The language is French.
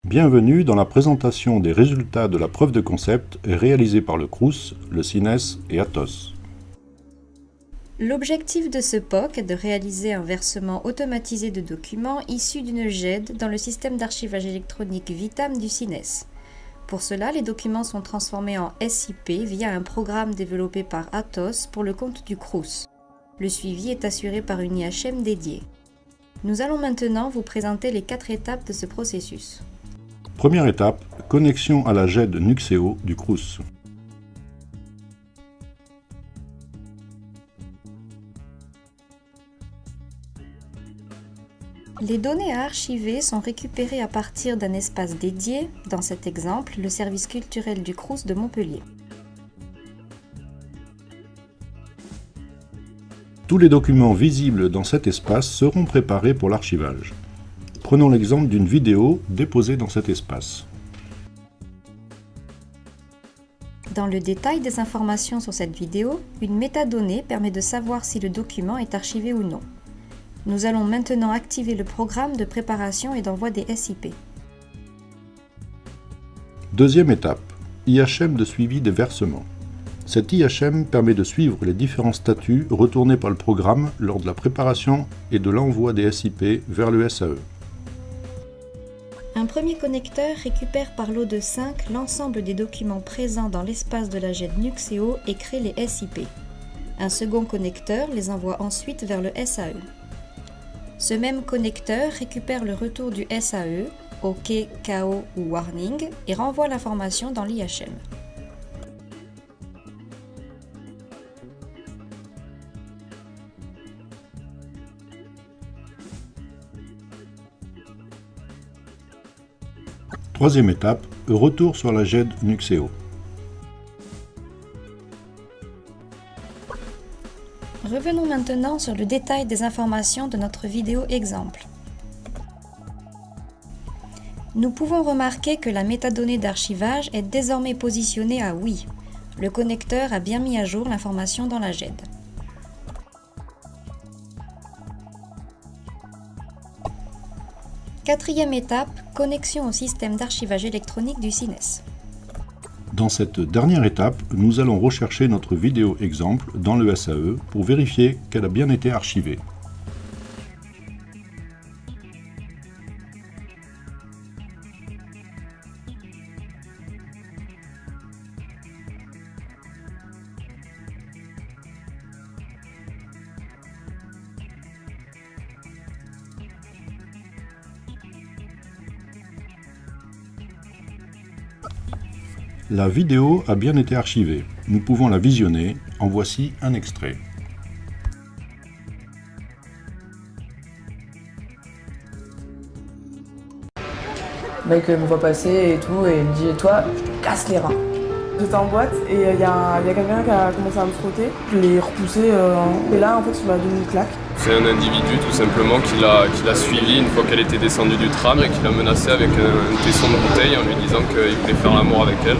Bienvenue dans la présentation des résultats de la preuve de concept réalisée par le Crous, le CINES et Atos. L'objectif de ce POC est de réaliser un versement automatisé de documents issus d'une GED dans le système d'archivage électronique VITAM du CINES. Pour cela, les documents sont transformés en SIP via un programme développé par Atos pour le compte du Crous. Le suivi est assuré par une IHM dédiée. Nous allons maintenant vous présenter les 4 étapes de ce processus. Première étape, connexion à la GED Nuxeo du Crous. Les données à archiver sont récupérées à partir d'un espace dédié, dans cet exemple, le service culturel du Crous de Montpellier. Tous les documents visibles dans cet espace seront préparés pour l'archivage. Prenons l'exemple d'une vidéo déposée dans cet espace. Dans le détail des informations sur cette vidéo, une métadonnée permet de savoir si le document est archivé ou non. Nous allons maintenant activer le programme de préparation et d'envoi des SIP. Deuxième étape, IHM de suivi des versements. Cette IHM permet de suivre les différents statuts retournés par le programme lors de la préparation et de l'envoi des SIP vers le SAE. Un premier connecteur récupère par lot de 5 l'ensemble des documents présents dans l'espace de la GED Nuxeo et crée les SIP. Un second connecteur les envoie ensuite vers le SAE. Ce même connecteur récupère le retour du SAE, OK, KO ou Warning, et renvoie l'information dans l'IHM. Troisième étape, retour sur la GED Nuxeo. Revenons maintenant sur le détail des informations de notre vidéo exemple. Nous pouvons remarquer que la métadonnée d'archivage est désormais positionnée à oui. Le connecteur a bien mis à jour l'information dans la GED. Quatrième étape, connexion au système d'archivage électronique du CINES. Dans cette dernière étape, nous allons rechercher notre vidéo exemple dans le SAE pour vérifier qu'elle a bien été archivée. La vidéo a bien été archivée. Nous pouvons la visionner. En voici un extrait. Le mec me voit passer et tout, et il me dit « Toi, casse les reins ». J'étais en boîte et il y a quelqu'un qui a commencé à me frotter. Je l'ai repoussé et là en fait il m'a donné une claque. C'est un individu tout simplement qui l'a suivi une fois qu'elle était descendue du tram et qui l'a menacée avec un tesson de bouteille en lui disant qu'il voulait faire l'amour avec elle.